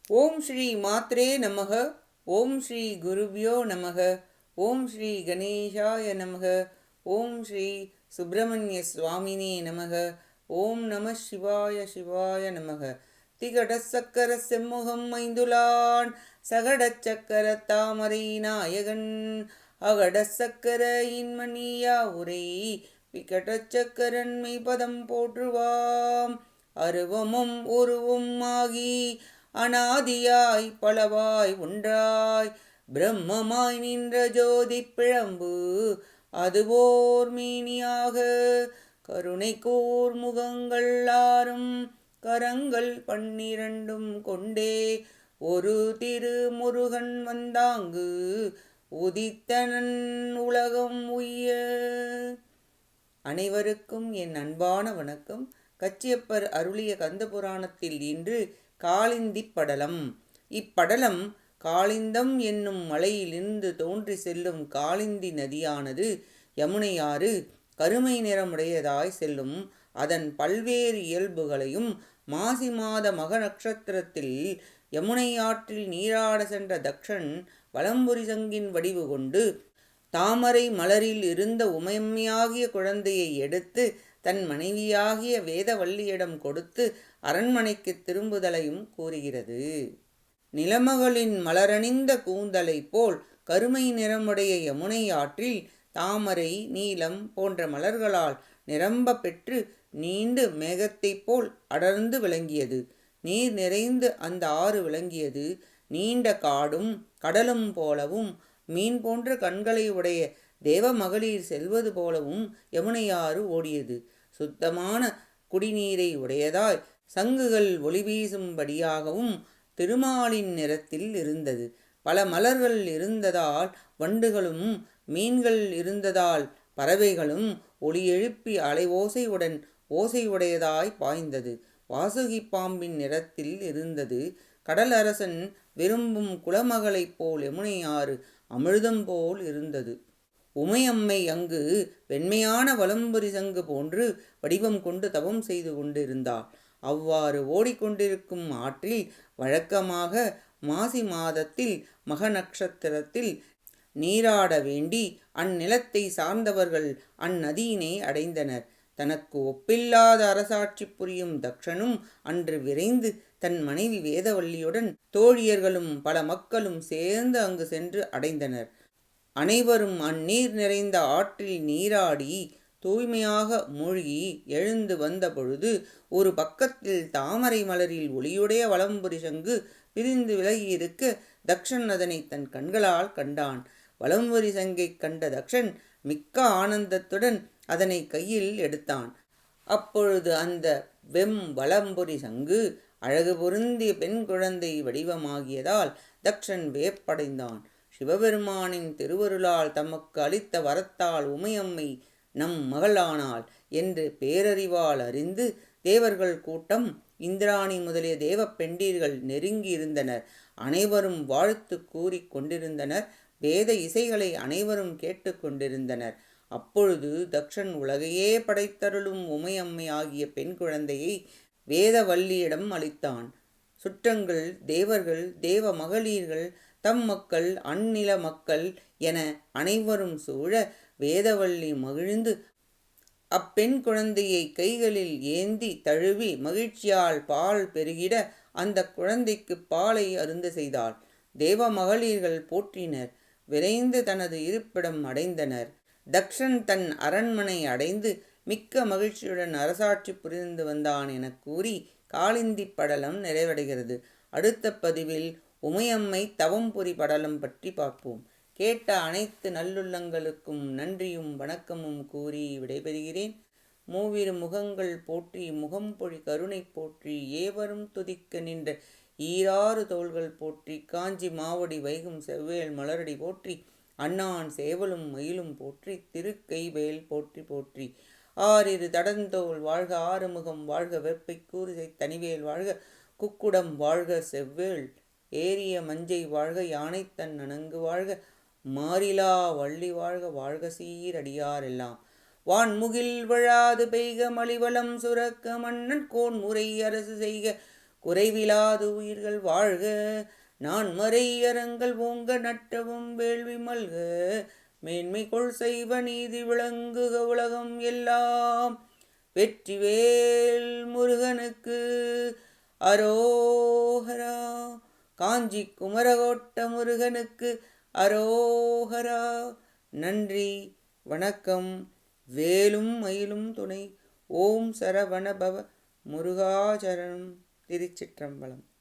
ஓம் ஸ்ரீ மாத்ரே நமக. ஓம் ஸ்ரீ குருப்யோ நமக. ஓம் ஸ்ரீ கணேஷாய நமக. ஓம் ஸ்ரீ சுப்பிரமணிய சுவாமினே நமக. ஓம் நம சிவாய சிவாய நமக. திகடச் சக்கர செம்முகம் ஐந்துலான் சகடச் சக்கர தாமரை நாயகன் அகடச் சக்கர இன்மணியா உரை விகடச் சக்கரன் மெய்பதம் போற்றுவாம். அருவமும் உருவும் ஆகி அனாதியாய் பலவாய் ஒன்றாய் பிரம்மமாய் நின்ற ஜோதி பிழம்பு அதுவோர் மீனியாக கருணை கூர் முகங்கள் ஆறும் கரங்கள் 12 கொண்டே ஒரு திருமுருகன் வந்தாங்கு உதித்தனன் உலகம் உய்ய. அனைவருக்கும் என் அன்பான வணக்கம். கச்சியப்பர் அருளிய கந்தபுராணத்தில் இன்று காளிந்தி படலம். இப்படலம் காளிந்தம் என்னும் மலையிலிருந்து தோன்றி செல்லும் காளிந்தி நதியானது யமுனையாறு கருமை நிறமுடையதாய் செல்லும். அதன் பல்வேறு இயல்புகளையும் மாசி மாத மக நட்சத்திரத்தில் யமுனை ஆற்றில் நீராட சென்ற தக்ஷன் வலம்புரி சங்கின் வடிவு கொண்டு தாமரை மலரில் இருந்த உமையம்மையாகிய குழந்தையை எடுத்து தன் மனைவியாகிய வேதவல்லியிடம் கொடுத்து அரண்மனைக்கு திரும்புதலையும் கூறுகிறது. நிலமகளின் மலரணிந்த கூந்தலை போல் கருமை நிறமுடைய யமுனை ஆற்றில் தாமரை நீலம் போன்ற மலர்களால் நிரம்ப பெற்று நீண்டு மேகத்தைப் போல் அடர்ந்து விளங்கியது. நீர் நிறைந்து அந்த ஆறு விளங்கியது. நீண்ட காடும் கடலும் போலவும் மீன் போன்ற கண்களை உடைய தேவ மகளிர் செல்வது போலவும் யமுனையாறு ஓடியது. சுத்தமான குடிநீரை உடையதாய் சங்குகள் ஒளி வீசும்படியாகவும் திருமாலின் நிறத்தில் இருந்தது. பல மலர்கள் இருந்ததால் வண்டுகளும் மீன்கள் இருந்ததால் பறவைகளும் ஒளி எழுப்பி அலைவோசையுடன் ஓசையுடையதாய் பாய்ந்தது. வாசுகி பாம்பின் நிறத்தில் இருந்தது. கடல் அரசன் விரும்பும் குலமகளைப் போல் யமுனையாறு அமிர்தம் போல் இருந்தது. உமையம்மை அங்கு வெண்மையான வலம்புரி சங்கு போன்று வடிவம் கொண்டு தவம் செய்து கொண்டிருந்தாள். அவ்வாறு ஓடிக்கொண்டிருக்கும் ஆற்றில் வழக்கமாக மாசி மாதத்தில் மக நட்சத்திரத்தில் நீராட வேண்டி அந்நிலத்தை சார்ந்தவர்கள் அந்நதியினை அடைந்தனர். தனக்கு ஒப்பில்லாத அரசாட்சி புரியும் தக்ஷனும் அன்று விரைந்து தன் மனைவி வேதவல்லியுடன் தோழியர்களும் பல மக்களும் சேர்ந்து அங்கு சென்று அடைந்தனர். அனைவரும் அந்நீர் நிறைந்த ஆற்றில் நீராடி தூய்மையாக மூழ்கி எழுந்து வந்த பொழுது ஒரு பக்கத்தில் தாமரை மலரில் ஒளியுடைய வலம்புரி சங்கு பிரிந்து விலகியிருக்க தக்ஷன் அதனை தன் கண்களால் கண்டான். வலம்புரி சங்கை கண்ட தக்ஷன் மிக்க ஆனந்தத்துடன் அதனை கையில் எடுத்தான். அப்பொழுது அந்த வலம்புரி சங்கு அழகு பொருந்திய பெண் குழந்தை வடிவமாகியதால் தக்ஷன் வியப்படைந்தான். சிவபெருமானின் திருவருளால் தமக்கு அளித்த வரத்தால் உமையம்மை நம் மகளானாள் என்று பேரறிவால் அறிந்து தேவர்கள் கூட்டம் இந்திராணி முதலிய தேவ பெண்டீர்கள் நெருங்கி இருந்தனர். அனைவரும் வாழ்த்து கூறி கொண்டிருந்தனர். வேத இசைகளை அனைவரும் கேட்டு கொண்டிருந்தனர். அப்பொழுது தக்ஷன் உலகையே படைத்தருளும் உமையம்மை ஆகிய பெண் குழந்தையை வேதவல்லியிடம் அளித்தான். சுற்றங்கள் தேவர்கள் தேவ மகளிர்கள் தம் மக்கள் அந்நில மக்கள் என அனைவரும் சூழ வேதவல்லி மகிழ்ந்து அப்பெண் குழந்தையை கைகளில் ஏந்தி தழுவி மகிழ்ச்சியால் பால் பெருகிட அந்த குழந்தைக்கு பாலை அருந்த செய்தாள். தேவ மகளிர்கள் போற்றினர். விரைந்து தனது இருப்பிடம் அடைந்தனர். தக்ஷன் தன் அரண்மனை அடைந்து மிக்க மகிழ்ச்சியுடன் அரசாட்சி புரிந்து வந்தான் என கூறி காளிந்தி படலம் நிறைவடைகிறது. அடுத்த பதிவில் உமையம்மை தவம்புரி படலம் பற்றி பார்ப்போம். கேட்ட அனைத்து நல்லுள்ளங்களுக்கும் நன்றியும் வணக்கமும் கூறி விடைபெறுகிறேன். மூவிரு முகங்கள் போற்றி முகம்பொழி கருணை போற்றி ஏவரும் துதிக்க நின்ற ஈராறு தோள்கள் போற்றி காஞ்சி மாவடி வைகும் செவ்வேல் மலரடி போற்றி அண்ணான் சேவலும் மயிலும் போற்றி திருக்கைவேல் போற்றி போற்றி. ஆறிரு தடந்தோள் வாழ்க ஆறுமுகம் வாழ்க வெப்பை கூறுசை தனிவேல் வாழ்க குக்குடம் வாழ்க செவ்வேள் ஏரிய மஞ்சை வாழ்க யானைத்தன் அணங்கு வாழ்க மாறிலா வள்ளி வாழ்க வாழ்க சீரடியார் எல்லாம். வான்முகில் வழாது பெய்க மலிவளம் சுரக்க மன்னன் கோன் முறை அரசு செய்க குறைவிலாது உயிர்கள் வாழ்க. நான்மறை அறங்கள் ஓங்க நட்டவும் வேள்வி மல்க. மேன்மை கொள் செய்வ நீதி விளங்குக உலகம் எல்லாம். வெற்றிவேல் முருகனுக்கு அரோகரா. காஞ்சி குமரகோட்ட முருகனுக்கு அரோகரா. நன்றி, வணக்கம். வேலும் மயிலும் துணை. ஓம் சரவணபவ முருகாசரணம். திருச்சிற்றம்பலம்.